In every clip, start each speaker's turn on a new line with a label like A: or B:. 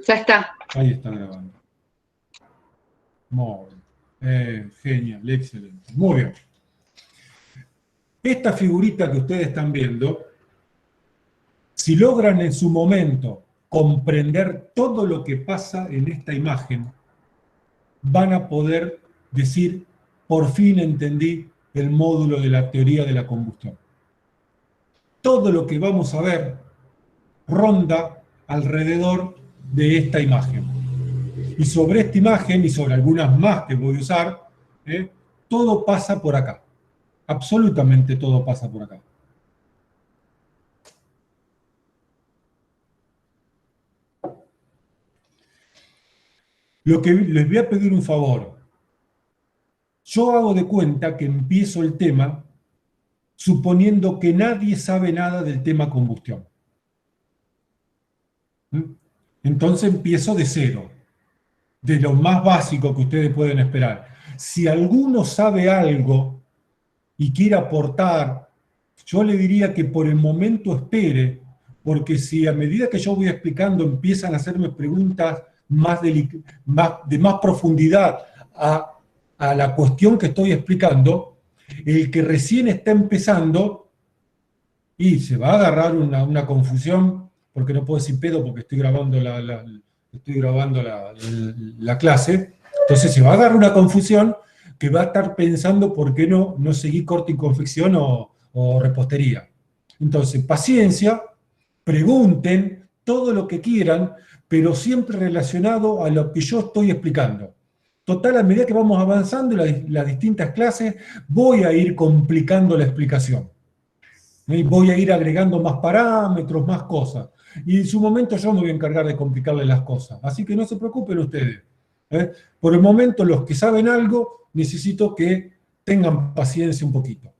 A: Ya está.
B: Ahí está grabando. Muy bien. Genial, excelente. Muy bien. Esta figurita que ustedes están viendo, si logran en su momento comprender todo lo que pasa en esta imagen, van a poder decir, por fin entendí el módulo de la teoría de la combustión. Todo lo que vamos a ver ronda alrededor de esta imagen. Y sobre esta imagen, y sobre algunas más que voy a usar, todo pasa por acá. Absolutamente todo pasa por acá. Lo que les voy a pedir un favor. Yo hago de cuenta que empiezo el tema suponiendo que nadie sabe nada del tema combustión. Entonces empiezo de cero, de lo más básico que ustedes pueden esperar. Si alguno sabe algo y quiere aportar, yo le diría que por el momento espere, porque si a medida que yo voy explicando empiezan a hacerme preguntas de más profundidad a la cuestión que estoy explicando, el que recién está empezando y se va a agarrar una confusión, porque no puedo decir pedo porque estoy grabando la clase, entonces se va a agarrar una confusión que va a estar pensando por qué no seguir corte y confección o repostería. Entonces, paciencia, pregunten todo lo que quieran, pero siempre relacionado a lo que yo estoy explicando. Total, a medida que vamos avanzando en las distintas clases, voy a ir complicando la explicación. Voy a ir agregando más parámetros, más cosas. Y en su momento yo me voy a encargar de complicarle las cosas. Así que no se preocupen ustedes. Por el momento, los que saben algo, necesito que tengan paciencia un poquito.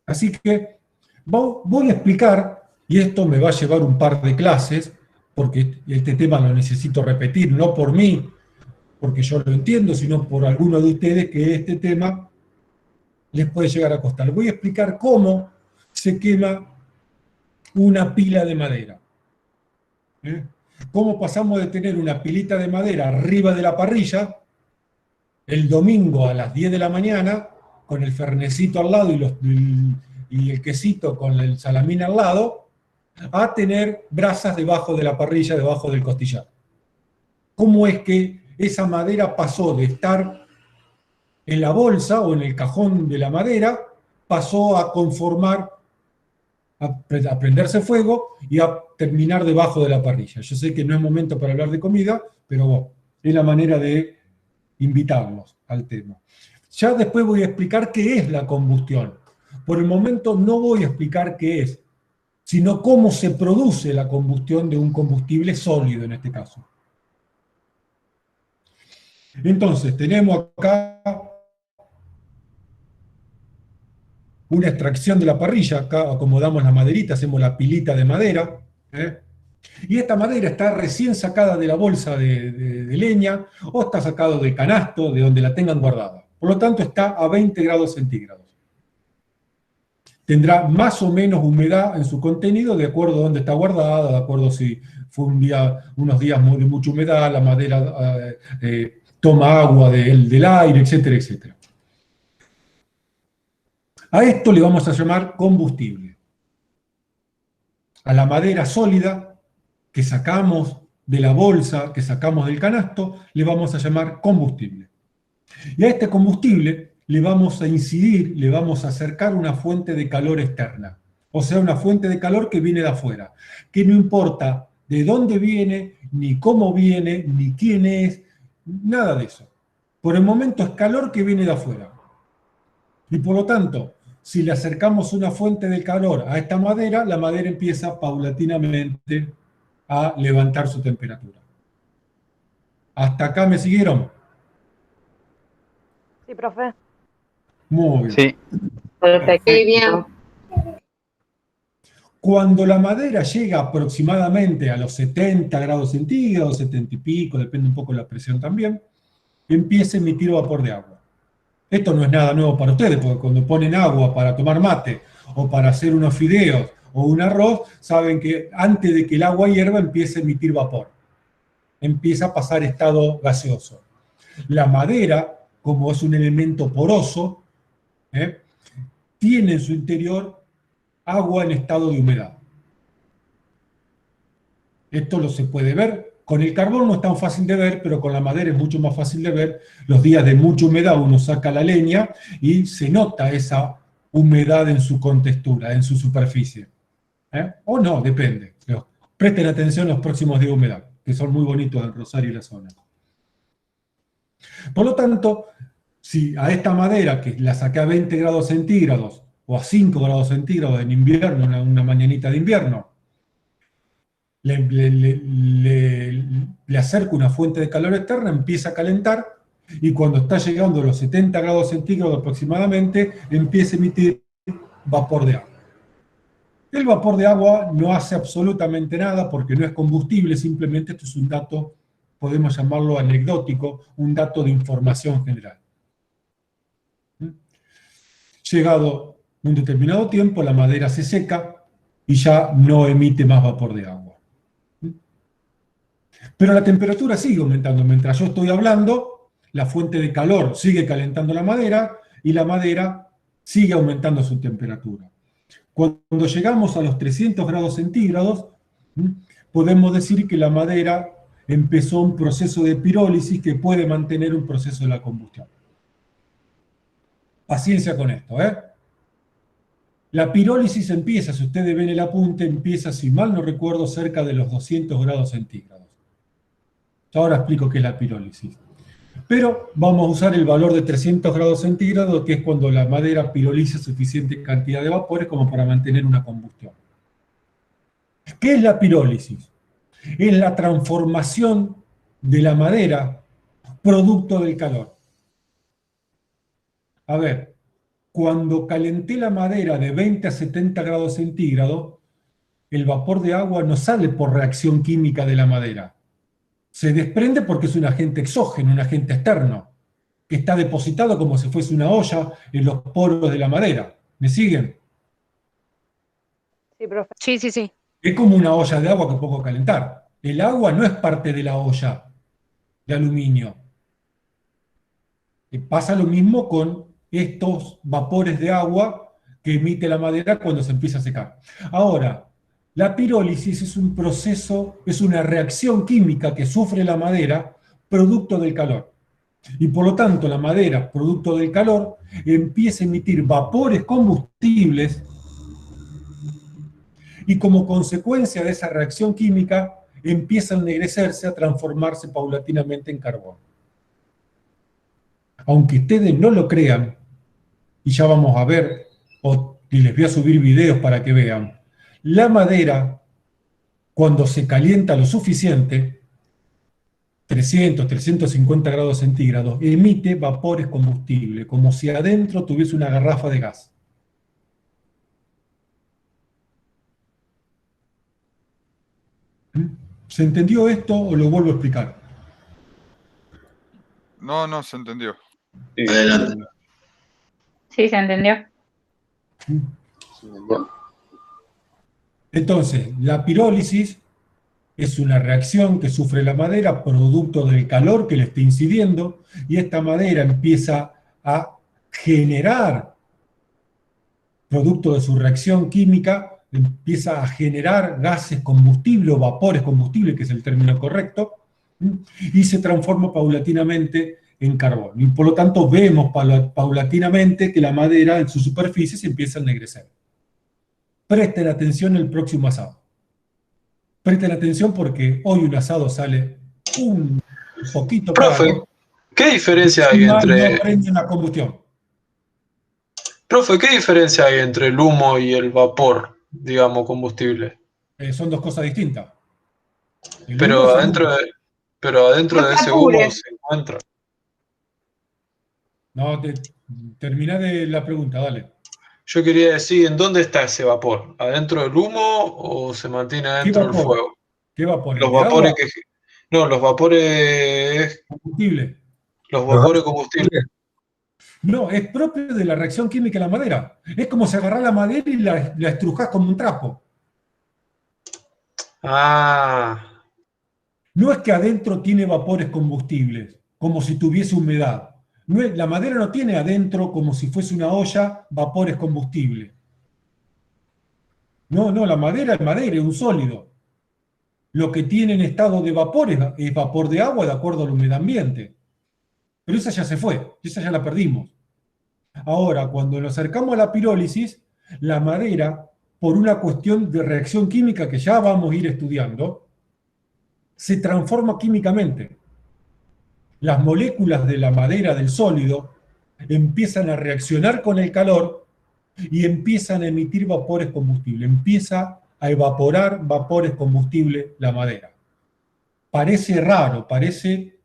B: Así que voy a explicar, y esto me va a llevar un par de clases, porque este tema lo necesito repetir, no por mí, porque yo lo entiendo, sino por alguno de ustedes que este tema les puede llegar a costar. Voy a explicar cómo se quema una pila de madera. Cómo pasamos de tener una pilita de madera arriba de la parrilla el domingo a las 10 de la mañana, con el fernecito al lado y el quesito con el salamín al lado, a tener brasas debajo de la parrilla, debajo del costillar. ¿Cómo es que esa madera pasó de estar en la bolsa o en el cajón de la madera, pasó a conformar, a prenderse fuego y a terminar debajo de la parrilla? Yo sé que no es momento para hablar de comida, pero bueno, es la manera de invitarlos al tema. Ya después voy a explicar qué es la combustión. Por el momento no voy a explicar qué es, sino cómo se produce la combustión de un combustible sólido en este caso. Entonces, tenemos acá una extracción de la parrilla, acá acomodamos la maderita, hacemos la pilita de madera, y esta madera está recién sacada de la bolsa de leña, o está sacado del canasto, de donde la tengan guardada. Por lo tanto, está a 20 grados centígrados. Tendrá más o menos humedad en su contenido, de acuerdo a dónde está guardada, de acuerdo si fue unos días de mucha humedad, la madera toma agua del aire, etcétera, etcétera. A esto le vamos a llamar combustible. A la madera sólida que sacamos de la bolsa, que sacamos del canasto, le vamos a llamar combustible. Y a este combustible le vamos a incidir, le vamos a acercar una fuente de calor externa. O sea, una fuente de calor que viene de afuera. Que no importa de dónde viene, ni cómo viene, ni quién es, nada de eso. Por el momento es calor que viene de afuera. Y por lo tanto, si le acercamos una fuente de calor a esta madera, la madera empieza paulatinamente a levantar su temperatura. ¿Hasta acá me siguieron?
C: Sí, profe.
B: Muy bien.
D: Sí.
A: Perfecto. Bien.
B: Cuando la madera llega aproximadamente a los 70 grados centígrados, 70 y pico, depende un poco de la presión también, empieza a emitir vapor de agua. Esto no es nada nuevo para ustedes, porque cuando ponen agua para tomar mate, o para hacer unos fideos, o un arroz, saben que antes de que el agua hierva empieza a emitir vapor. empieza a pasar estado gaseoso. La madera, como es un elemento poroso, tiene en su interior agua en estado de humedad. Esto lo se puede ver. Con el carbón no es tan fácil de ver, pero con la madera es mucho más fácil de ver. Los días de mucha humedad uno saca la leña y se nota esa humedad en su contextura, en su superficie. O no, depende. Pero presten atención a los próximos días de humedad, que son muy bonitos en Rosario y la zona. Por lo tanto, si a esta madera, que la saqué a 20 grados centígrados o a 5 grados centígrados en invierno, una mañanita de invierno, le acerco una fuente de calor externa, empieza a calentar, y cuando está llegando a los 70 grados centígrados aproximadamente, empieza a emitir vapor de agua. El vapor de agua no hace absolutamente nada porque no es combustible, simplemente esto es un dato, podemos llamarlo anecdótico, un dato de información general. Llegado un determinado tiempo, la madera se seca y ya no emite más vapor de agua. Pero la temperatura sigue aumentando. Mientras yo estoy hablando, la fuente de calor sigue calentando la madera y la madera sigue aumentando su temperatura. Cuando llegamos a los 300 grados centígrados, podemos decir que la madera empezó un proceso de pirólisis que puede mantener un proceso de la combustión. Paciencia con esto, La pirólisis empieza, si ustedes ven el apunte, empieza, si mal no recuerdo, cerca de los 200 grados centígrados. Ahora explico qué es la pirólisis. Pero vamos a usar el valor de 300 grados centígrados, que es cuando la madera piroliza suficiente cantidad de vapores como para mantener una combustión. ¿Qué es la pirólisis? Es la transformación de la madera producto del calor. A ver, cuando calenté la madera de 20 a 70 grados centígrados, el vapor de agua no sale por reacción química de la madera. Se desprende porque es un agente exógeno, un agente externo, que está depositado como si fuese una olla en los poros de la madera. ¿Me siguen?
C: Sí, profe. Sí, sí, sí.
B: Es como una olla de agua que puedo calentar. El agua no es parte de la olla de aluminio. Y pasa lo mismo con estos vapores de agua que emite la madera cuando se empieza a secar. Ahora, la pirólisis es un proceso, es una reacción química que sufre la madera producto del calor. Y por lo tanto, la madera, producto del calor, empieza a emitir vapores combustibles y como consecuencia de esa reacción química empieza a ennegrecerse, a transformarse paulatinamente en carbón. Aunque ustedes no lo crean, y ya vamos a ver, y les voy a subir videos para que vean, la madera, cuando se calienta lo suficiente, 300, 350 grados centígrados, emite vapores combustibles, como si adentro tuviese una garrafa de gas. ¿Se entendió esto o lo vuelvo a explicar?
D: No, no, se entendió.
E: Sí, adelante.
A: Sí, se entendió.
B: Entonces, la pirólisis es una reacción que sufre la madera producto del calor que le está incidiendo, y esta madera empieza a generar, producto de su reacción química, empieza a generar gases combustibles o vapores combustibles, que es el término correcto, y se transforma paulatinamente en carbón. Y por lo tanto vemos paulatinamente que la madera en su superficie se empieza a ennegrecer. Presten atención el próximo asado. Presten atención porque hoy un asado sale un poquito
E: Profe,
B: caro.
E: ¿qué diferencia hay
B: No
E: entre...
B: prende la combustión.
E: Profe, ¿qué diferencia hay entre el humo y el vapor, digamos, combustible?
B: Son dos cosas distintas. El humo
E: Pero
B: es el
E: adentro
B: humo.
E: de ese humo se encuentra.
B: No, termina de la pregunta, dale.
E: Yo quería decir, ¿en dónde está ese vapor? ¿Adentro del humo o se mantiene adentro del fuego?
B: ¿Qué vapor?
E: Los
B: ¿El de
E: vapores
B: agua?
E: que... No, los vapores...
B: Combustible.
E: Los vapores combustibles.
B: No, es propio de la reacción química de la madera. Es como si agarrás la madera y la estrujás como un trapo.
E: Ah.
B: No es que adentro tiene vapores combustibles, como si tuviese humedad. La madera no tiene adentro, como si fuese una olla, vapores combustibles. No, no, la madera es madera, es un sólido. Lo que tiene en estado de vapor es vapor de agua de acuerdo al humedad ambiente. Pero esa ya se fue, esa ya la perdimos. Ahora, cuando nos acercamos a la pirólisis, la madera, por una cuestión de reacción química que ya vamos a ir estudiando, se transforma químicamente. Las moléculas de la madera, del sólido, empiezan a reaccionar con el calor y empiezan a emitir vapores combustibles. Empieza a evaporar vapores combustibles la madera. Parece raro, parece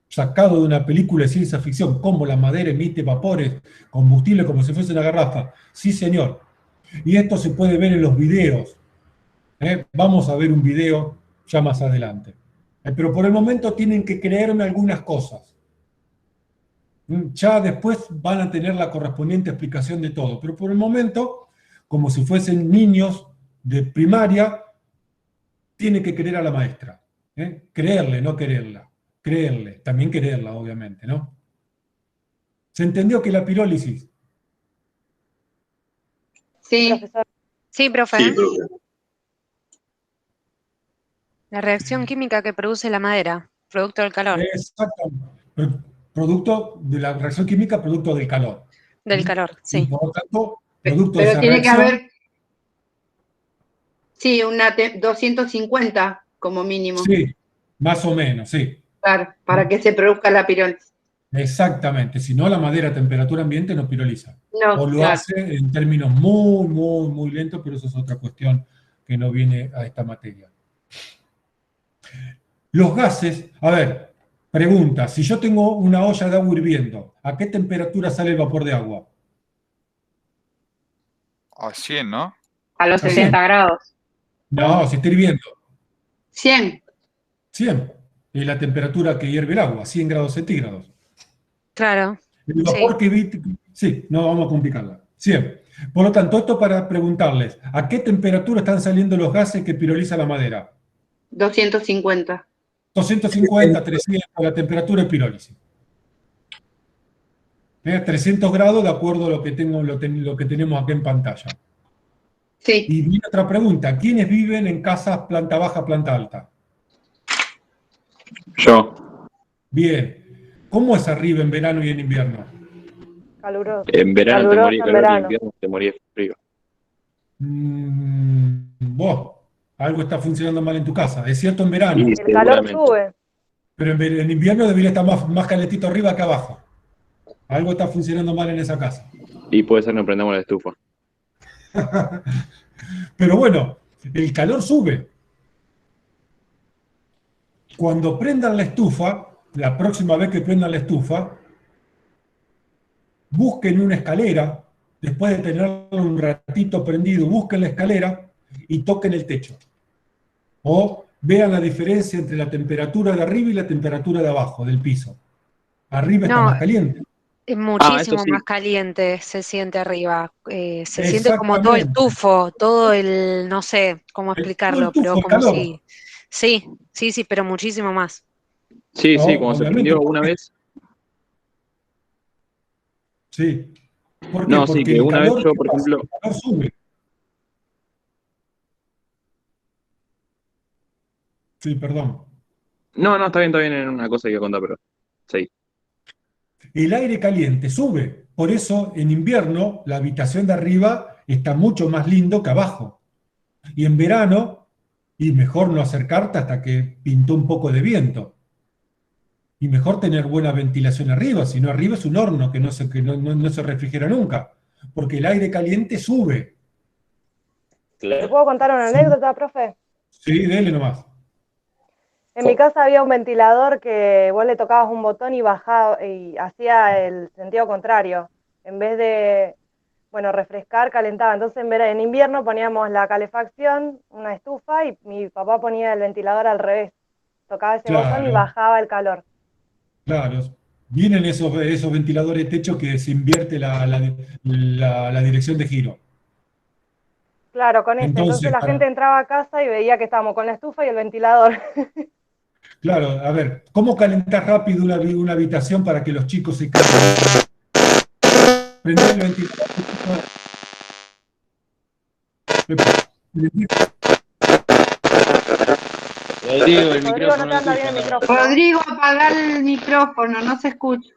B: sacado de una película de ciencia ficción, cómo la madera emite vapores combustibles como si fuese una garrafa. Sí, señor. Y esto se puede ver en los videos. Vamos a ver un video ya más adelante. Pero por el momento tienen que creerme algunas cosas. Ya después van a tener la correspondiente explicación de todo. Pero por el momento, como si fuesen niños de primaria, tienen que creer a la maestra. Creerle, no quererla. Creerle, también quererla, obviamente, ¿no? ¿Se entendió que la pirólisis?
C: Sí,
D: Profesor,
F: Sí, profe.
E: Sí, profe.
F: La reacción química que produce la madera, producto del calor.
B: Exactamente. Producto de la reacción química, producto del calor.
F: Del calor,
B: Y
F: sí.
B: por lo tanto, producto de
C: pero
B: esa
C: tiene que
B: reacción,
C: haber, sí, 250 como mínimo,
B: sí, más o menos, sí.
C: claro, para que se produzca la pirólisis.
B: Exactamente. Si no, la madera a temperatura ambiente no piroliza.
C: No,
B: O lo
C: claro.
B: hace en términos muy, muy, muy lentos, pero eso es otra cuestión que no viene a esta materia. Los gases, a ver, pregunta, si yo tengo una olla de agua hirviendo, ¿a qué temperatura sale el vapor de agua?
G: A 100, ¿no?
A: A los
B: Así.
A: 60 grados.
B: No, si está hirviendo,
C: 100.
B: 100. Es la temperatura que hierve el agua, 100 grados centígrados.
F: Claro.
B: El vapor sí, no vamos a complicarla. 100. Por lo tanto, esto para preguntarles, ¿a qué temperatura están saliendo los gases que piroliza la madera?
C: 250.
B: 250, 300, la temperatura de pirólisis. 300 grados de acuerdo a lo que tenemos acá en pantalla.
C: Sí,
B: Y viene otra pregunta, ¿quiénes viven en casas planta baja, planta alta?
H: Yo,
B: Bien. ¿Cómo es arriba en verano y en invierno?
D: caluroso.
H: en verano te
D: Caluroso
H: morí de
D: en
H: calor y en
D: verano.
H: invierno te morí de frío.
B: Vos, algo está funcionando mal en tu casa. Es cierto en verano,
H: Y
D: El calor
H: seguramente.
D: sube.
B: pero en invierno debería estar más calentito arriba que abajo. Algo está funcionando mal en esa casa.
H: Y puede ser no prendamos la estufa.
B: Pero bueno, el calor sube. Cuando prendan la estufa, la próxima vez que prendan la estufa, busquen una escalera, después de tenerlo un ratito prendido, busquen la escalera y toquen el techo. O vean la diferencia entre la temperatura de arriba y la temperatura de abajo, del piso. Arriba está
F: No,
B: más caliente.
F: es muchísimo
H: eso sí.
F: más caliente se siente arriba. Se siente como todo el
B: Exactamente.
F: tufo, todo el, no sé cómo
B: Todo el
F: explicarlo,
B: tufo,
F: pero
B: el
F: como
B: calor.
F: si. Sí, sí, sí, pero muchísimo más.
H: Sí,
B: No,
H: sí, como se
B: obviamente.
H: prendió una vez.
B: Sí. ¿Por qué?
H: No, sí,
B: Porque
H: que
B: el
H: una vez
B: calor,
H: yo,
B: ¿qué
H: por
B: pasa?
H: ejemplo,
B: El calor sube. Sí, perdón.
H: no, está bien, en una cosa que iba a contar, pero sí.
B: El aire caliente sube. Por eso en invierno la habitación de arriba está mucho más lindo que abajo. Y en verano, y mejor no acercarte hasta que pintó un poco de viento. Y mejor tener buena ventilación arriba, si no arriba es un horno que no se refrigera nunca. Porque el aire caliente sube.
D: ¿Te puedo contar una
B: Sí.
D: anécdota, profe?
B: Sí, dele nomás.
D: En mi casa había un ventilador que vos le tocabas un botón y bajaba y hacía el sentido contrario. En vez de, bueno, refrescar, calentaba. Entonces en invierno poníamos la calefacción, una estufa, y mi papá ponía el ventilador al revés. Tocaba ese botón y
B: Claro.
D: bajaba el calor.
B: Claro, vienen esos ventiladores de techo que se invierte la dirección de giro.
D: Claro, con ese. Entonces
B: Entonces,
D: la gente entraba a casa y veía que estábamos con la estufa y el ventilador.
B: Claro, a ver, ¿cómo calentar rápido una habitación para que los chicos se calienten? Prender el ventilador.
H: Rodrigo, el
D: Rodrigo, no
H: micrófono
D: te anda bien el micrófono.
C: Rodrigo, apaga el micrófono, no se escucha.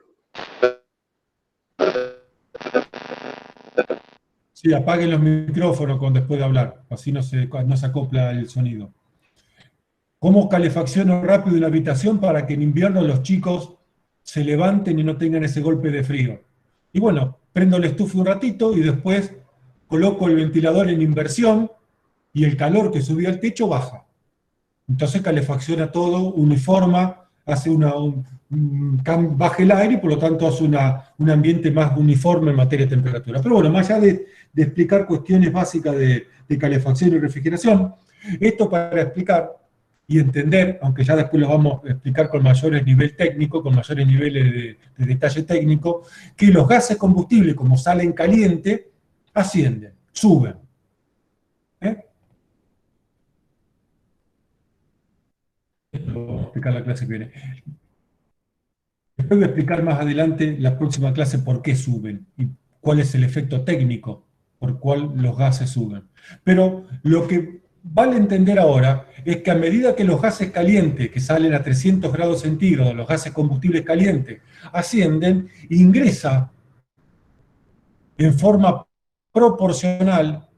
B: Sí, apaguen los micrófonos después de hablar, así no se acopla el sonido. ¿Cómo calefacciono rápido una habitación para que en invierno los chicos se levanten y no tengan ese golpe de frío? Y bueno, prendo la estufa un ratito y después coloco el ventilador en inversión y el calor que subía al techo baja. Entonces calefacciona todo, uniforma, hace baja el aire y por lo tanto hace un ambiente más uniforme en materia de temperatura. Pero bueno, más allá de explicar cuestiones básicas de calefacción y refrigeración, esto para explicar y entender, aunque ya después lo vamos a explicar con mayores niveles técnicos, con mayores niveles de detalle técnico, que los gases combustibles, como salen caliente, ascienden, suben. Esto lo vamos a explicar la clase que viene. Después voy a explicar más adelante, la próxima clase, por qué suben y cuál es el efecto técnico por cual los gases suben. Pero lo que vale entender ahora es que a medida que los gases calientes, que salen a 300 grados centígrados, los gases combustibles calientes, ascienden, ingresa en forma proporcional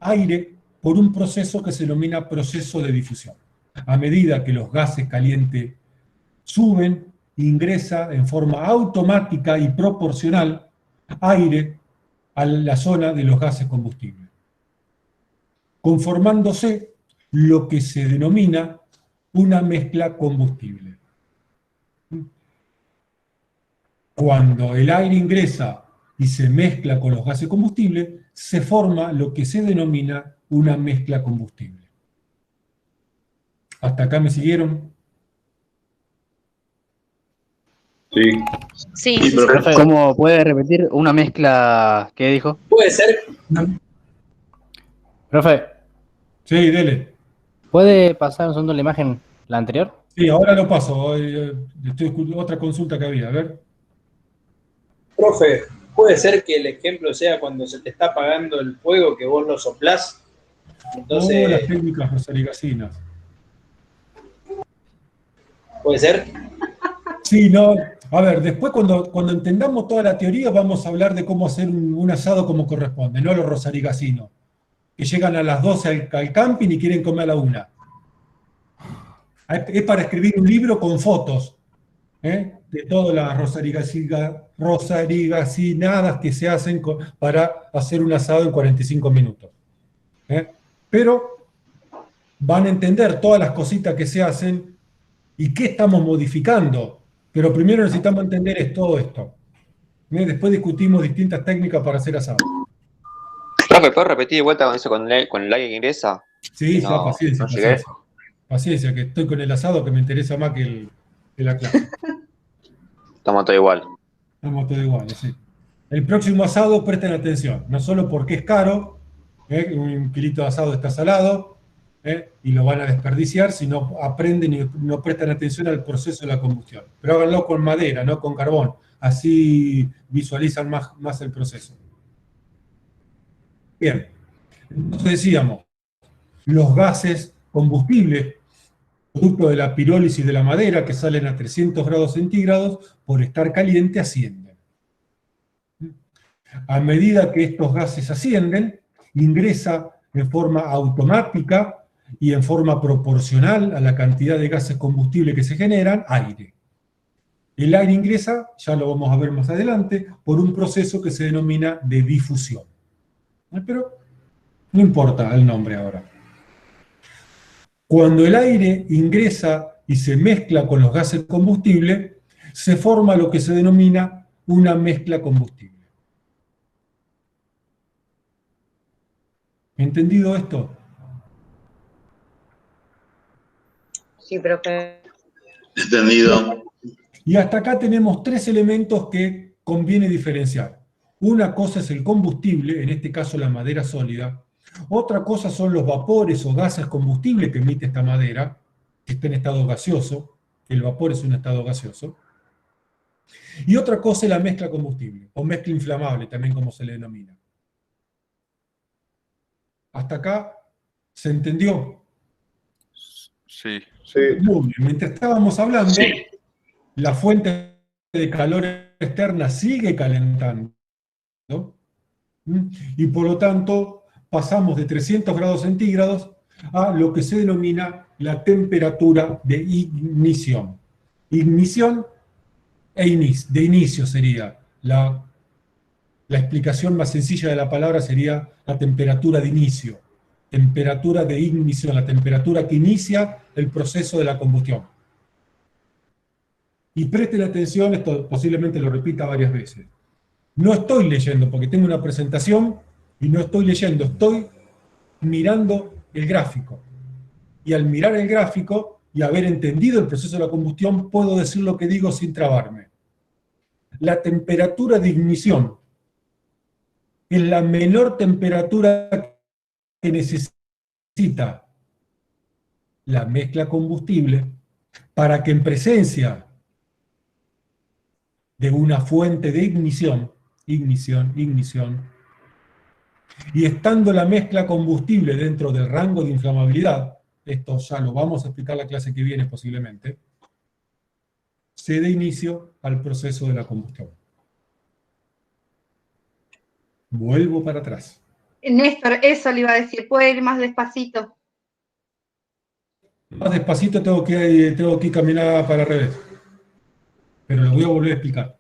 B: aire por un proceso que se denomina proceso de difusión. A medida que los gases calientes suben, ingresa en forma automática y proporcional aire a la zona de los gases combustibles, conformándose lo que se denomina una mezcla combustible. Cuando el aire ingresa y se mezcla con los gases combustibles, se forma lo que se denomina una mezcla combustible. ¿Hasta acá me siguieron?
E: Sí.
F: Sí,
E: Sí, profe.
G: ¿Cómo puede repetir una mezcla? ¿Qué dijo?
I: Puede ser.
G: Profe,
B: Sí, dele.
G: ¿puede pasar un segundo la imagen, la anterior?
B: Sí, ahora lo paso. Otra consulta que había, a ver.
I: Profe, puede ser que el ejemplo sea cuando se te está apagando el fuego que vos lo soplás.
B: Las
I: Entonces,
B: técnicas rosarigasinas.
I: puede ser.
B: Sí, no. A ver, después cuando entendamos toda la teoría vamos a hablar de cómo hacer un asado como corresponde, no a los rosarigasinos, que llegan a las 12 al camping y quieren comer a la 1. Es para escribir un libro con fotos de todas las rosarigacinadas que se hacen para hacer un asado en 45 minutos. Pero van a entender todas las cositas que se hacen y qué estamos modificando. Pero primero necesitamos entender todo esto. Después discutimos distintas técnicas para hacer asado.
J: Profe, ¿puedo repetir de vuelta con eso con el aire que ingresa?
B: Sí,
J: No,
B: paciencia,
J: no llegué.
B: paciencia. Paciencia, que estoy con el asado que me interesa más que la clase.
J: Estamos todo igual.
B: Estamos todos iguales, sí. El próximo asado, presten atención, no solo porque es caro, un kilito de asado está salado, y lo van a desperdiciar, sino aprenden y no prestan atención al proceso de la combustión. Pero háganlo con madera, no con carbón, así visualizan más el proceso. Bien, entonces decíamos, los gases combustibles, producto de la pirólisis de la madera, que salen a 300 grados centígrados, por estar caliente ascienden. A medida que estos gases ascienden, ingresa en forma automática y en forma proporcional a la cantidad de gases combustibles que se generan, aire. El aire ingresa, ya lo vamos a ver más adelante, por un proceso que se denomina de difusión. Pero no importa el nombre ahora. Cuando el aire ingresa y se mezcla con los gases combustibles, se forma lo que se denomina una mezcla combustible. ¿Entendido esto?
C: Sí, profe.
E: Entendido.
B: Y hasta acá tenemos 3 elementos que conviene diferenciar. Una cosa es el combustible, en este caso la madera sólida. Otra cosa son los vapores o gases combustibles que emite esta madera. que está en estado gaseoso, el vapor es un estado gaseoso. Y otra cosa es la mezcla combustible, o mezcla inflamable, también como se le denomina. ¿Hasta acá se entendió?
K: Sí.
B: Muy bien. Mientras estábamos hablando,
E: Sí.
B: la fuente de calor externa sigue calentando, y por lo tanto pasamos de 300 grados centígrados a lo que se denomina la temperatura de ignición. Ignición de inicio sería. La explicación más sencilla de la palabra sería la temperatura de inicio. Temperatura de ignición, la temperatura que inicia el proceso de la combustión. Y presten atención, esto posiblemente lo repita varias veces. No estoy leyendo, porque tengo una presentación, y no estoy leyendo, estoy mirando el gráfico. Y al mirar el gráfico y haber entendido el proceso de la combustión, puedo decir lo que digo sin trabarme. La temperatura de ignición es la menor temperatura que necesita la mezcla combustible para que en presencia de una fuente de ignición, y estando la mezcla combustible dentro del rango de inflamabilidad, esto ya lo vamos a explicar la clase que viene posiblemente, se dé inicio al proceso de la combustión. Vuelvo para atrás.
C: Néstor, eso le iba a decir, puede ir más despacito.
B: Más despacito tengo que caminar para el revés. Pero lo voy a volver a explicar.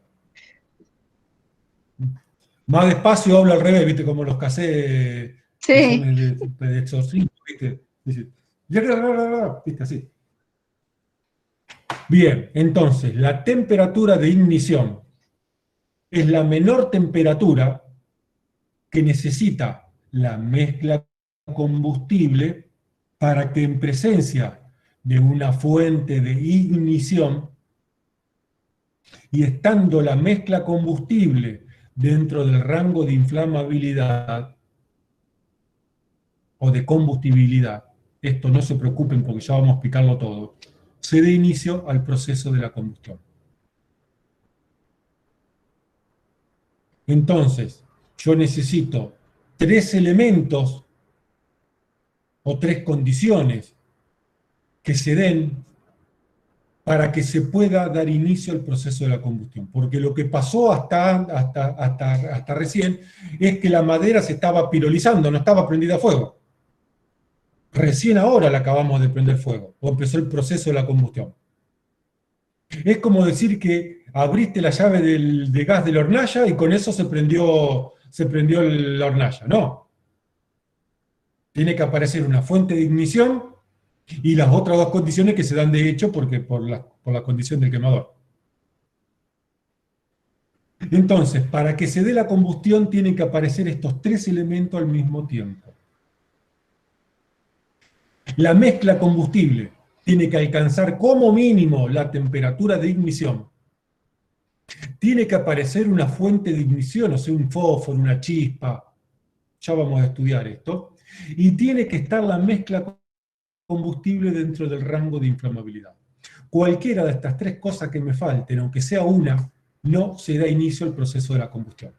B: Más despacio hablo al revés, ¿viste? Como los cassettes
C: Sí.
B: de exorcismo, ¿viste? Dice, ¿viste? Así. Bien, entonces, la temperatura de ignición es la menor temperatura que necesita la mezcla combustible para que en presencia de una fuente de ignición y estando la mezcla combustible dentro del rango de inflamabilidad o de combustibilidad, esto no se preocupen porque ya vamos a explicarlo todo, se dé inicio al proceso de la combustión. Entonces, yo necesito 3 elementos o 3 condiciones que se den para que se pueda dar inicio al proceso de la combustión. Porque lo que pasó hasta recién es que la madera se estaba pirolizando, no estaba prendida a fuego. Recién ahora la acabamos de prender fuego, o empezó el proceso de la combustión. Es como decir que abriste la llave de gas de la hornalla y con eso se prendió la hornalla. No. Tiene que aparecer una fuente de ignición y las otras 2 condiciones que se dan de hecho por la condición del quemador. Entonces, para que se dé la combustión tienen que aparecer estos 3 elementos al mismo tiempo. La mezcla combustible tiene que alcanzar como mínimo la temperatura de ignición. Tiene que aparecer una fuente de ignición, o sea, un fósforo, una chispa. Ya vamos a estudiar esto. Y tiene que estar la mezcla combustible dentro del rango de inflamabilidad. Cualquiera de estas 3 cosas que me falten, aunque sea una, no se da inicio al proceso de la combustión.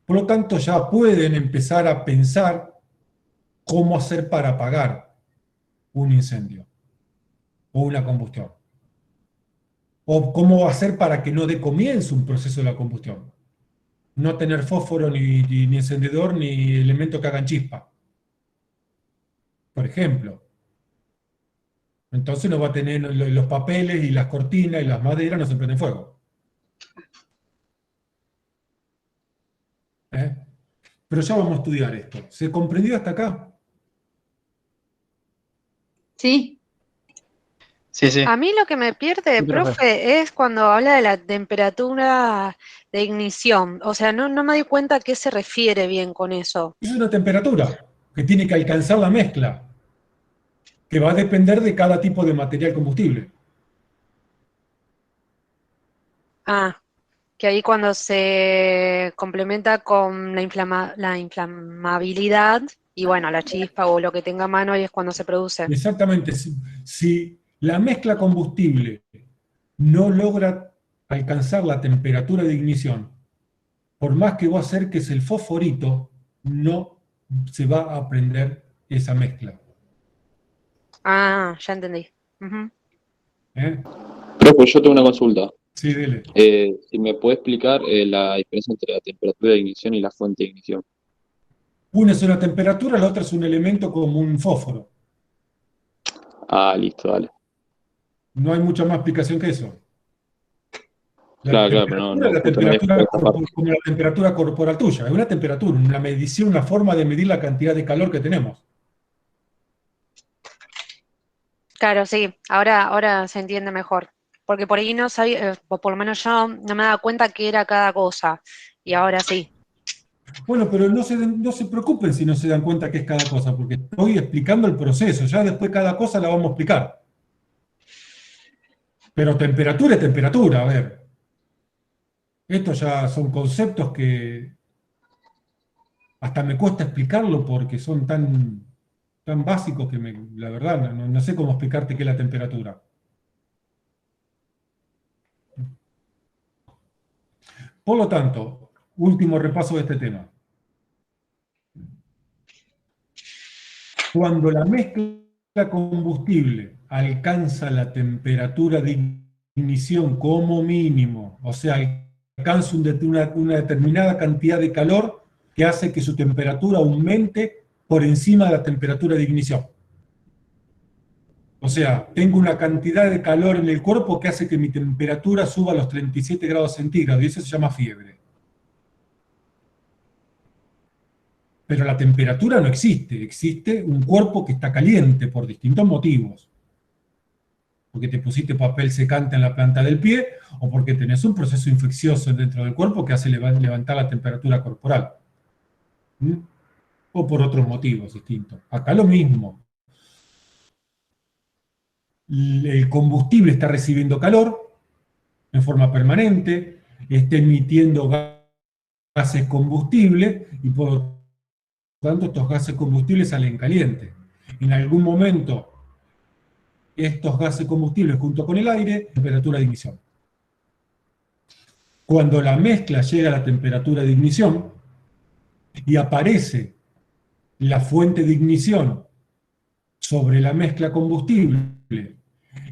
B: Por lo tanto, ya pueden empezar a pensar cómo hacer para apagar un incendio o una combustión. O cómo hacer para que no dé comienzo un proceso de la combustión. No tener fósforo, ni encendedor, ni elementos que hagan chispa. Por ejemplo. Entonces no va a tener los papeles y las cortinas y las maderas, no se prenden fuego. Pero ya vamos a estudiar esto. ¿Se comprendió hasta acá?
C: Sí.
G: Sí, sí.
F: A mí lo que me pierde,
G: Sí, profe.
F: profe, es cuando habla de la temperatura de ignición. O sea, no me doy cuenta a qué se refiere bien con eso.
B: Es una temperatura que tiene que alcanzar la mezcla, que va a depender de cada tipo de material combustible.
F: Ah, que ahí cuando se complementa con la inflamabilidad y bueno, la chispa o lo que tenga a mano ahí es cuando se produce.
B: Exactamente. Si la mezcla combustible no logra alcanzar la temperatura de ignición, por más que vos acerques el fosforito, no se va a prender esa mezcla.
F: Ah, ya entendí. Ujú.
B: ¿Eh?
H: Profe, yo tengo una consulta.
B: Sí, dele.
H: Si me puede explicar la diferencia entre la temperatura de ignición y la fuente de ignición.
B: Una es una temperatura, la otra es un elemento como un fósforo.
H: Ah, listo, dale.
B: No hay mucha más explicación que eso. La
H: Claro, pero
B: temperatura
H: no,
B: es la
H: justo no había
B: temperatura
H: esta parte.
B: como la temperatura corporal tuya. Es una temperatura, una medición, una forma de medir la cantidad de calor que tenemos.
F: Claro, sí, ahora se entiende mejor. Porque por ahí no sabía, o por lo menos yo no me daba cuenta qué era cada cosa. Y ahora sí.
B: Bueno, pero no se preocupen si no se dan cuenta qué es cada cosa, porque estoy explicando el proceso. Ya después cada cosa la vamos a explicar. Pero temperatura es temperatura, a ver. Estos ya son conceptos que hasta me cuesta explicarlo porque son tan básicos que la verdad no sé cómo explicarte qué es la temperatura. Por lo tanto, último repaso de este tema. Cuando la mezcla combustible alcanza la temperatura de ignición como mínimo, o sea, alcanza una determinada cantidad de calor que hace que su temperatura aumente por encima de la temperatura de ignición. O sea, tengo una cantidad de calor en el cuerpo que hace que mi temperatura suba a los 37 grados centígrados, y eso se llama fiebre. Pero la temperatura no existe, existe un cuerpo que está caliente por distintos motivos. Porque te pusiste papel secante en la planta del pie, o porque tenés un proceso infeccioso dentro del cuerpo que hace levantar la temperatura corporal. ¿Mm? O por otros motivos distintos. Acá lo mismo. El combustible está recibiendo calor en forma permanente, está emitiendo gases combustibles, y por lo tanto estos gases combustibles salen calientes. En algún momento, estos gases combustibles junto con el aire, temperatura de ignición. Cuando la mezcla llega a la temperatura de ignición y aparece la fuente de ignición sobre la mezcla combustible,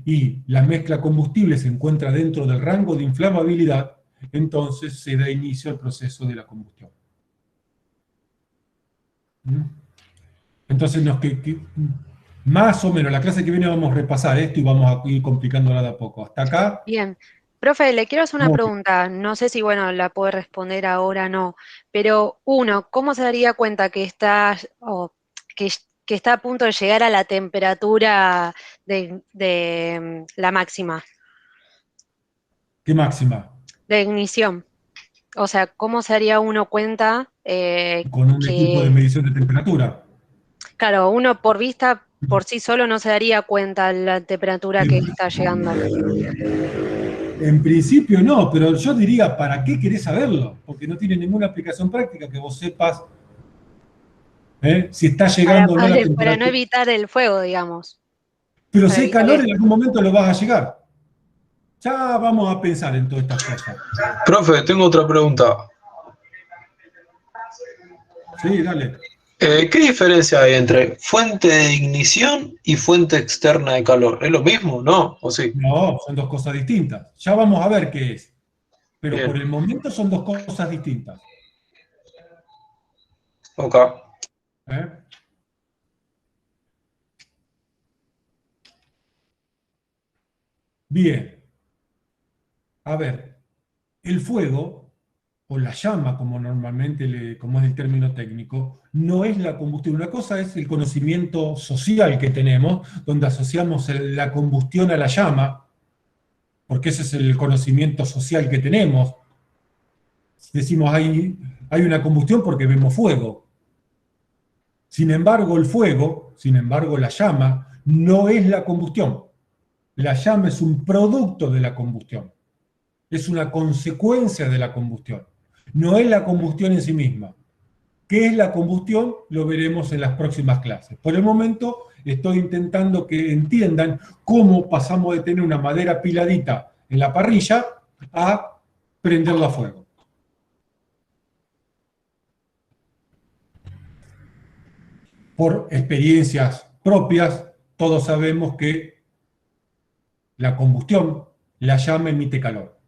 B: y la mezcla combustible se encuentra dentro del rango de inflamabilidad, entonces se da inicio al proceso de la combustión. ¿Mm? Entonces, más o menos, la clase que viene vamos a repasar esto y vamos a ir complicándola de a poco. Hasta acá.
F: Bien. Profe, le quiero hacer una
B: No.
F: pregunta. No sé si, bueno, la puede responder ahora o no. Pero, uno, ¿cómo se daría cuenta que está, que está a punto de llegar a la temperatura de la máxima
B: ¿Qué máxima?
F: de ignición? O sea, ¿cómo se daría uno cuenta
B: Con un equipo de
F: que,
B: medición de temperatura.
F: claro, uno por vista, por sí solo no se daría cuenta la temperatura que está llegando?
B: En principio no, pero yo diría, ¿para qué querés saberlo? Porque no tiene ninguna aplicación práctica que vos sepas si está llegando o no la
F: Para
B: temperatura.
F: no evitar el fuego, digamos.
B: Pero
F: para
B: si hay
F: evitar
B: calor,
F: eso.
B: en algún momento lo vas a llegar. Ya vamos a pensar en todas estas cosas.
E: Profe, tengo otra pregunta.
B: Sí, dale.
E: ¿Qué diferencia hay entre fuente de ignición y fuente externa de calor? ¿Es lo mismo, no? ¿O sí?
B: No, son dos cosas distintas. Ya vamos a ver qué es. Pero
E: Bien.
B: por el momento son dos cosas distintas.
E: Ok.
B: ¿Eh? Bien. A ver, el fuego, o la llama, como normalmente, como es el término técnico, no es la combustión. Una cosa es el conocimiento social que tenemos, donde asociamos la combustión a la llama, porque ese es el conocimiento social que tenemos. Decimos, hay una combustión porque vemos fuego. Sin embargo, el fuego, la llama, no es la combustión. La llama es un producto de la combustión. Es una consecuencia de la combustión. No es la combustión en sí misma. ¿Qué es la combustión? Lo veremos en las próximas clases. Por el momento estoy intentando que entiendan cómo pasamos de tener una madera apiladita en la parrilla a prenderla a fuego. Por experiencias propias, todos sabemos que la combustión, la llama emite calor.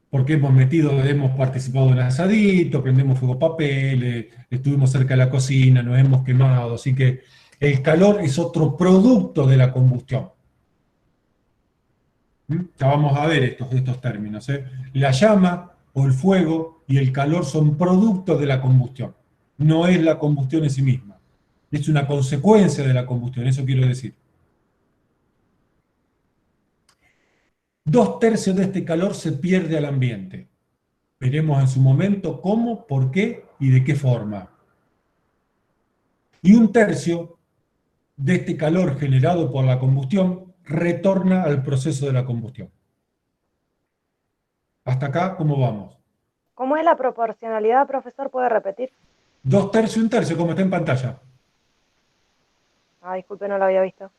B: Porque hemos participado en un asadito, prendemos fuego papel, estuvimos cerca de la cocina, nos hemos quemado, así que el calor es otro producto de la combustión. Ya vamos a ver estos términos. La llama o el fuego y el calor son productos de la combustión. No es la combustión en sí misma. Es una consecuencia de la combustión, eso quiero decir. 2/3 de este calor se pierde al ambiente. Veremos en su momento cómo, por qué y de qué forma. Y 1/3 de este calor generado por la combustión retorna al proceso de la combustión. ¿Hasta acá cómo vamos?
D: ¿Cómo es la proporcionalidad, profesor? ¿Puede repetir?
B: 2/3 y 1/3, como está en pantalla.
D: Ah, disculpe, no lo había visto.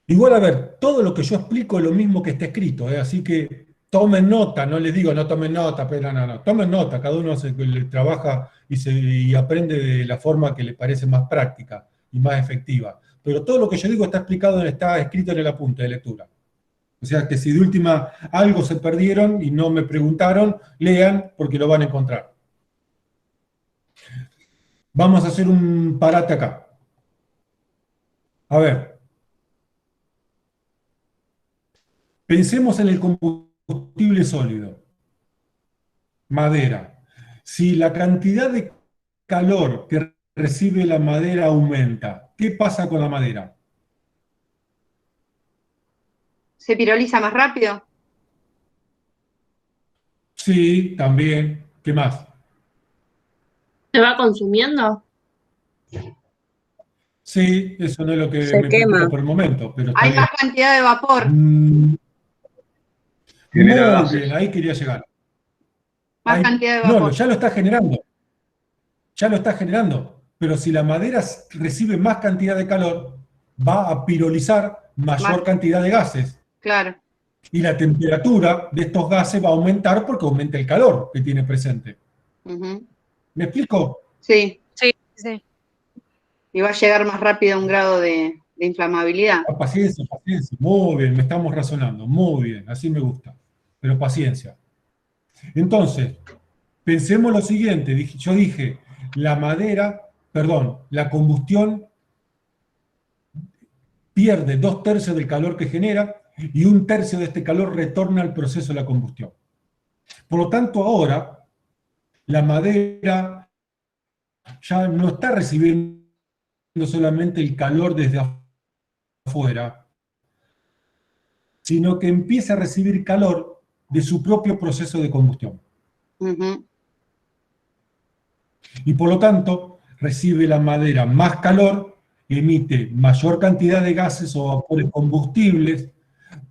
B: Igual, a ver, todo lo que yo explico es lo mismo que está escrito, así que tomen nota, no les digo no tomen nota, pero no, tomen nota, cada uno trabaja y aprende de la forma que le parece más práctica y más efectiva. Pero todo lo que yo digo está escrito en el apunte de lectura. O sea que si de última algo se perdieron y no me preguntaron, lean porque lo van a encontrar. Vamos a hacer un parate acá. A ver. Pensemos en el combustible sólido. Madera. Si la cantidad de calor que recibe la madera aumenta, ¿qué pasa con la madera?
C: ¿Se piroliza más rápido?
B: Sí, también. ¿Qué más?
L: ¿Se va consumiendo?
B: Sí, eso no es lo que
L: Se
B: me
L: quema.
B: preocupa por el momento, pero está
C: Hay
B: bien.
C: más cantidad de vapor.
B: Muy
I: Genera gases.
B: bien, ahí quería llegar.
C: Más cantidad de vapor.
B: No, ya lo está generando. Ya lo está generando. Pero si la madera recibe más cantidad de calor, va a pirolizar mayor cantidad de gases.
C: Claro.
B: Y la temperatura de estos gases va a aumentar porque aumenta el calor que tiene presente.
C: Ujú.
B: ¿Me explico?
C: Sí.
F: Sí.
C: Y va a llegar más rápido a un grado de inflamabilidad.
B: Paciencia, paciencia. Muy bien, me estamos razonando. Muy bien, así me gusta. Pero paciencia. Entonces, pensemos lo siguiente. Yo dije, la combustión pierde 2/3 del calor que genera y 1/3 de este calor retorna al proceso de la combustión. Por lo tanto, ahora, la madera ya no está recibiendo solamente el calor desde afuera, sino que empieza a recibir calor de su propio proceso de combustión.
C: Ujú.
B: Y por lo tanto, recibe la madera más calor, emite mayor cantidad de gases o vapores combustibles,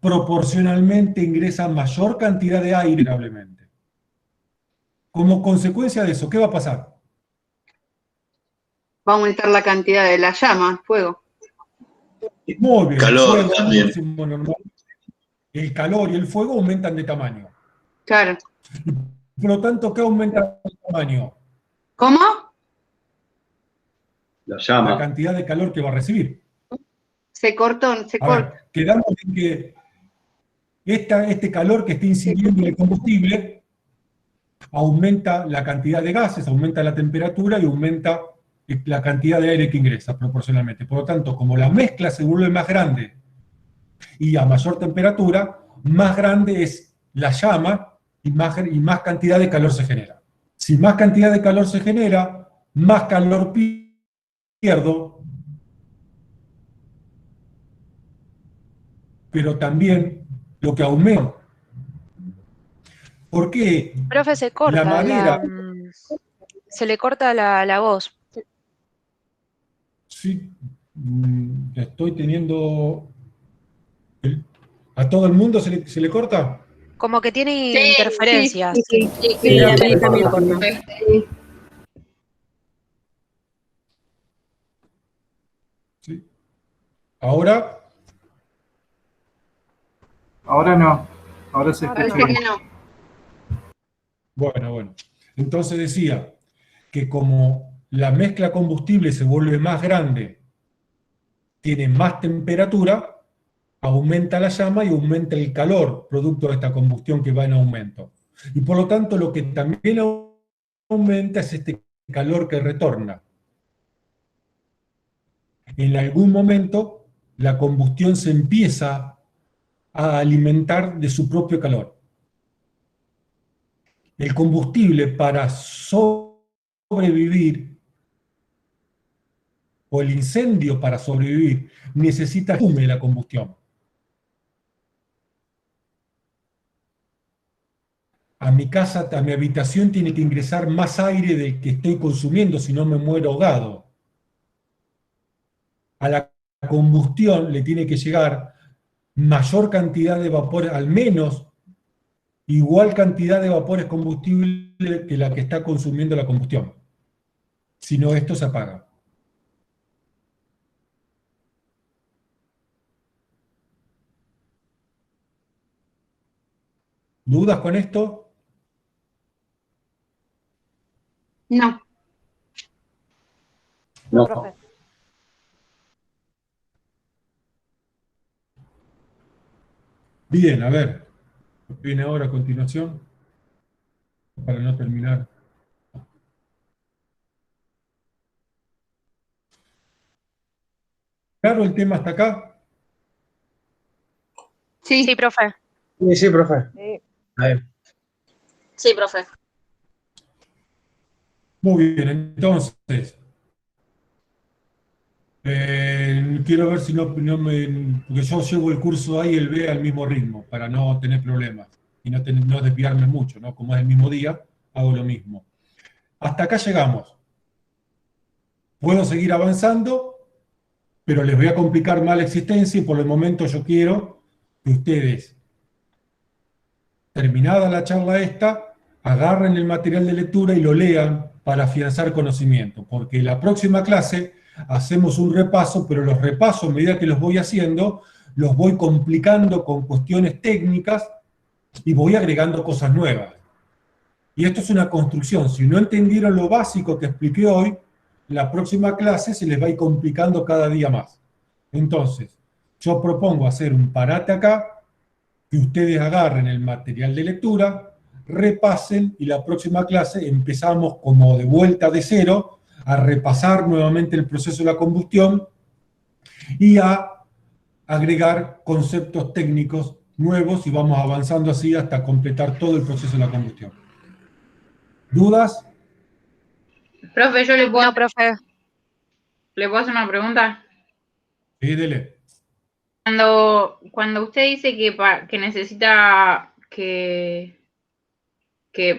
B: proporcionalmente ingresa mayor cantidad de aire, probablemente. Como consecuencia de eso, ¿qué va a pasar?
C: Va a aumentar la cantidad de la llama, el fuego.
B: Muy bien,
I: Calor
B: el fuego,
I: también.
B: el calor y el fuego aumentan de tamaño.
C: Claro.
B: Por lo tanto, ¿qué aumenta de tamaño?
C: ¿Cómo?
I: La
B: La
I: llama.
B: cantidad de calor que va a recibir.
C: Se cortó, se
B: A
C: cortó.
B: ver, quedamos en que este calor que está incidiendo en el combustible aumenta la cantidad de gases, aumenta la temperatura y aumenta la cantidad de aire que ingresa proporcionalmente. Por lo tanto, como la mezcla se vuelve más grande y a mayor temperatura, más grande es la llama y más cantidad de calor se genera. Si más cantidad de calor se genera, más calor pierdo, pero también lo que aumenta. ¿Por qué?
F: Profe, se corta,
B: La madera.
F: se le corta la voz.
B: Sí, estoy teniendo... ¿A todo el mundo se le corta?
F: como que tiene
C: Sí,
F: interferencias.
L: Sí,
B: Sí,
L: a mí también cortó.
B: ¿Sí? Ahora,
I: Ahora no. Ahora se
D: Ahora
I: escucha
C: Parece
I: bien.
C: que no.
B: bueno. Entonces decía que como la mezcla combustible se vuelve más grande, tiene más temperatura, aumenta la llama y aumenta el calor producto de esta combustión que va en aumento. Y por lo tanto lo que también aumenta es este calor que retorna. En algún momento la combustión se empieza a alimentar de su propio calor. El combustible para sobrevivir, o el incendio para sobrevivir, necesita que hume la combustión. A mi casa, a mi habitación tiene que ingresar más aire del que estoy consumiendo, si no me muero ahogado. A la combustión le tiene que llegar mayor cantidad de vapor, al menos igual cantidad de vapores combustible que la que está consumiendo la combustión. Si no, esto se apaga. ¿Dudas con esto?
C: No.
D: No, profe.
B: Bien, a ver. Viene ahora a continuación, para no terminar. ¿Claro el tema hasta acá?
C: Sí.
F: Sí, profe.
I: Sí, profe.
D: Sí.
I: A ver.
L: Sí, profe.
B: Muy bien, entonces, quiero ver si porque yo llevo el curso A y el B al mismo ritmo, para no tener problemas y no desviarme mucho, ¿no? Como es el mismo día, hago lo mismo. Hasta acá llegamos. Puedo seguir avanzando, pero les voy a complicar más la existencia y por el momento yo quiero que ustedes, terminada la charla esta, agarren el material de lectura y lo lean para afianzar conocimiento, porque la próxima clase hacemos un repaso, pero los repasos, a medida que los voy haciendo, los voy complicando con cuestiones técnicas y voy agregando cosas nuevas. Y esto es una construcción. Si no entendieron lo básico que expliqué hoy, la próxima clase se les va a ir complicando cada día más. Entonces, yo propongo hacer un parate acá, que ustedes agarren el material de lectura, repasen y la próxima clase empezamos como de vuelta de cero a repasar nuevamente el proceso de la combustión y a agregar conceptos técnicos nuevos y vamos avanzando así hasta completar todo el proceso de la combustión. ¿Dudas?
A: Profe, yo le puedo,
F: No, profe.
A: ¿le puedo hacer una pregunta?
B: Sí, dele.
A: Cuando usted dice que necesita que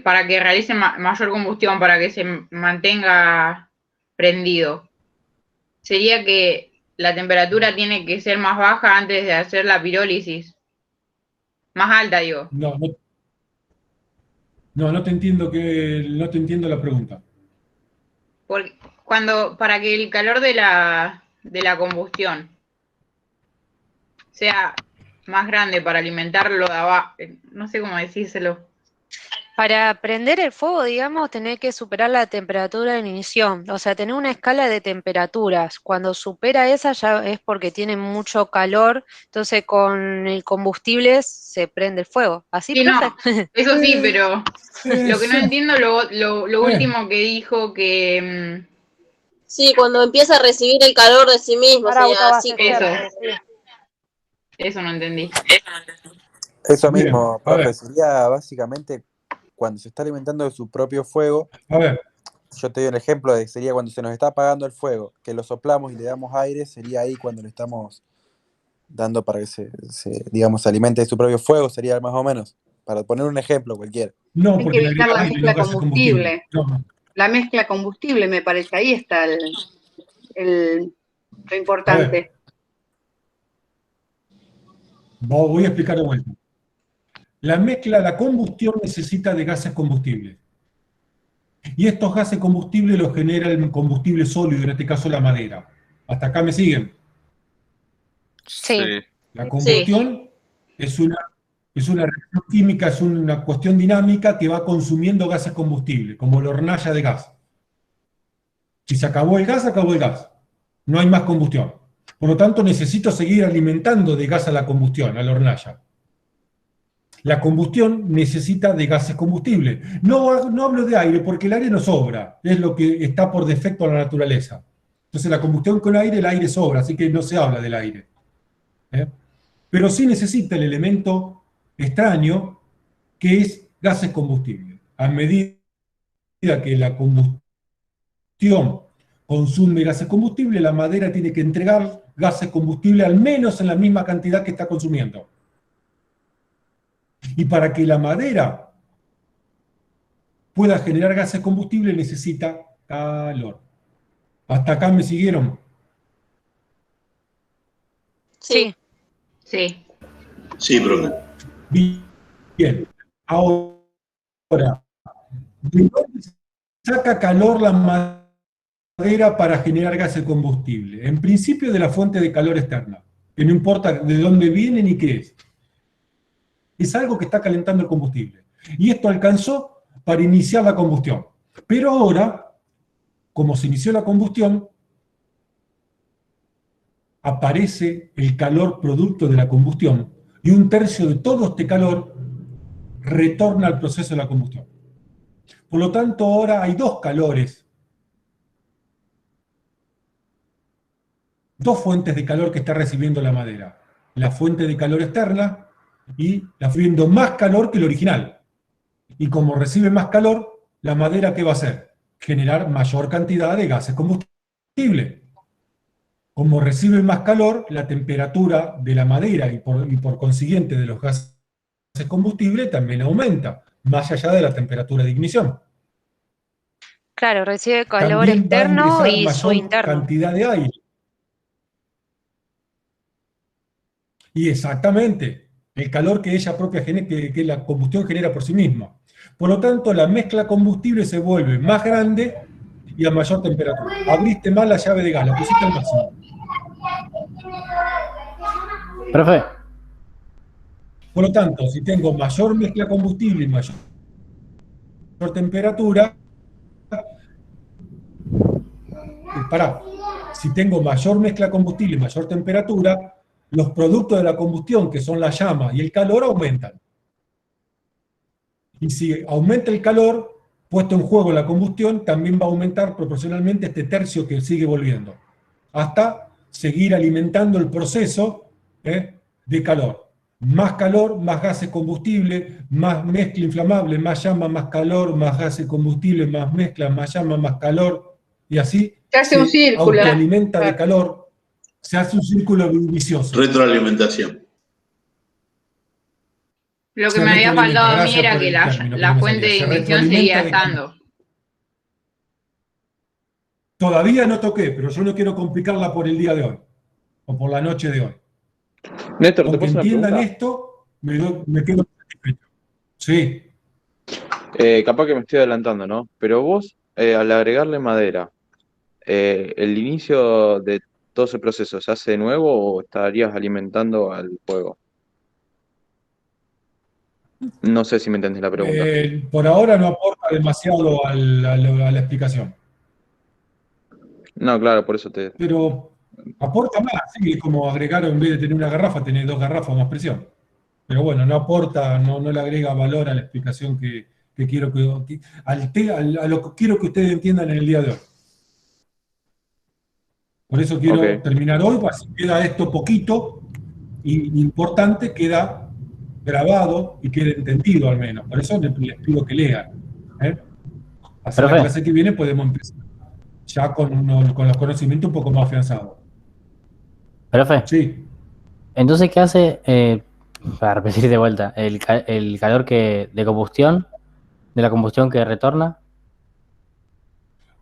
A: para que realice mayor combustión, para que se mantenga prendido, sería que la temperatura tiene que ser más baja antes de hacer la pirólisis. Más alta, digo.
B: No te entiendo no te entiendo la pregunta.
A: Porque para que el calor de la combustión sea más grande para alimentarlo de abajo, no sé cómo decírselo.
F: Para prender el fuego, digamos, tener que superar la temperatura de ignición, o sea, tener una escala de temperaturas. Cuando supera esa ya es porque tiene mucho calor, entonces con el combustible se prende el fuego. ¿Así,
A: Sí,
F: profe?
A: no, eso sí, pero lo que no
B: Sí.
A: entiendo lo último que dijo que
L: Sí, cuando empieza a recibir el calor de sí mismo,
D: Para
L: sería así como.
D: autoabastecerse, sí.
A: eso no entendí.
M: Eso
B: Bien,
M: mismo,
B: a ver.
M: profe, sería básicamente cuando se está alimentando de su propio fuego.
B: A ver.
M: Yo te doy un ejemplo de sería cuando se nos está apagando el fuego, que lo soplamos y le damos aire, sería ahí cuando le estamos dando para que digamos, se alimente de su propio fuego, sería más o menos, para poner un ejemplo cualquiera.
B: No,
C: Hay que
B: porque le
C: evitar la
B: agrega aire y los
C: mezcla
B: gases combustibles.
C: combustible. La mezcla combustible, me parece, ahí está lo importante.
B: Voy a explicar de vuelta. la combustión necesita de gases combustibles. Y estos gases combustibles los genera el combustible sólido, en este caso la madera. ¿Hasta acá me siguen?
F: Sí.
B: La combustión es una reacción química, es una cuestión dinámica que va consumiendo gases combustibles, como la hornalla de gas. Si se acabó el gas, acabó el gas. No hay más combustión. Por lo tanto, necesito seguir alimentando de gas a la combustión, a la hornalla. La combustión necesita de gases combustibles. No hablo de aire, porque el aire no sobra. Es lo que está por defecto en la naturaleza. Entonces, la combustión con aire, el aire sobra, así que no se habla del aire. Pero sí necesita el elemento extraño, que es gases combustibles. A medida que la combustión consume gases combustibles, la madera tiene que entregar gases combustibles al menos en la misma cantidad que está consumiendo. Y para que la madera pueda generar gases combustibles necesita calor. ¿Hasta acá me siguieron?
L: Sí.
A: Sí.
I: Sí, profe.
B: Bien. Ahora, ¿de dónde saca calor la madera para generar gases combustibles? En principio de la fuente de calor externa, que no importa de dónde viene ni qué es. Es algo que está calentando el combustible. Y esto alcanzó para iniciar la combustión. Pero ahora, como se inició la combustión, aparece el calor producto de la combustión y un tercio de todo este calor retorna al proceso de la combustión. Por lo tanto, ahora hay dos calores, dos fuentes de calor que está recibiendo la madera. La fuente de calor externa y la recibiendo más calor que el original. Y como recibe más calor, la madera, ¿qué va a hacer? Generar mayor cantidad de gases combustibles. Como recibe más calor, la temperatura de la madera y por consiguiente de los gases combustibles también aumenta, más allá de la temperatura de ignición.
F: Claro, recibe calor
B: También va a
F: externo
B: ingresar
F: y su
B: mayor
F: interno.
B: cantidad de aire. Y exactamente, el calor que ella propia genera, que la combustión genera por sí misma. Por lo tanto, la mezcla combustible se vuelve más grande y a mayor temperatura. Abriste mal la llave de gas, la pusiste al máximo.
N: Profe.
B: Por lo tanto, si tengo mayor mezcla combustible y mayor temperatura, si tengo mayor mezcla combustible y mayor temperatura, los productos de la combustión, que son la llama y el calor, aumentan. Y si aumenta el calor, puesto en juego la combustión, también va a aumentar proporcionalmente este tercio que sigue volviendo, hasta seguir alimentando el proceso de calor. Más gases combustibles, más mezcla inflamable, más llama, más calor, más gases combustibles, más mezcla, más llama, más calor, y así
C: Se hace un círculo.
B: autoalimenta de calor, se hace un círculo vicioso.
I: Retroalimentación.
A: Lo que
B: Se
A: me había
B: retroalimenta,
A: faltado a mí
B: gracias
A: era
B: por
A: que
B: el término,
A: la
B: que no me
A: fuente de
B: salía. Se
A: ignición
B: retroalimenta
A: seguía
B: de
A: estando.
B: Todavía no toqué, pero yo no quiero complicarla por el día de hoy, o por la noche de hoy.
H: Néstor, ¿te
B: Con que
H: puedo hacer una
B: entiendan
H: pregunta?
B: esto, me quedo satisfecho. Sí.
H: Capaz que me estoy adelantando, ¿no? Pero vos, al agregarle madera, ¿el inicio de todo ese proceso se hace de nuevo o estarías alimentando al fuego? No sé si me entendés la pregunta.
B: Por ahora no aporta demasiado a la explicación.
H: No, claro, por eso te...
B: Pero aporta más, sí, es como agregar, en vez de tener una garrafa, tener dos garrafas más presión. Pero bueno, no aporta, no le agrega valor a la explicación que quiero a lo que quiero que ustedes entiendan en el día de hoy. Por eso quiero terminar hoy, así queda esto poquito y importante, queda grabado y queda entendido al menos. Por eso les pido que lean. Hasta la clase que viene podemos empezar ya con los conocimientos un poco más afianzados.
N: Profe.
B: Sí.
N: Entonces, ¿qué hace, para repetir de vuelta, el calor de combustión, de la combustión que retorna?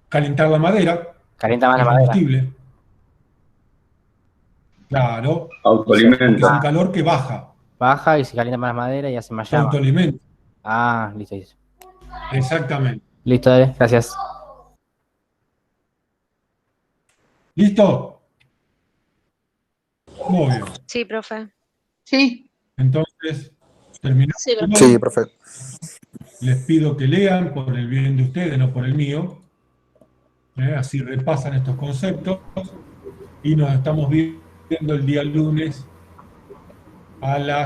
B: Calentar la madera.
N: Calienta más la
B: el
N: madera.
B: Combustible. Claro.
I: Autoalimenta.
B: Es un calor que baja.
N: baja y se calienta más la madera y hace más
B: Se
N: llama.
B: autoalimenta.
N: Ah, listo, listo.
B: Exactamente.
N: Listo, dale, gracias.
B: ¿Listo? Muy bien.
F: Sí, profe.
C: Sí.
B: Entonces, terminamos.
L: Sí, profe.
M: Sí, profe.
B: Les pido que lean por el bien de ustedes, no por el mío. Así repasan estos conceptos. Y nos estamos viendo el día lunes a las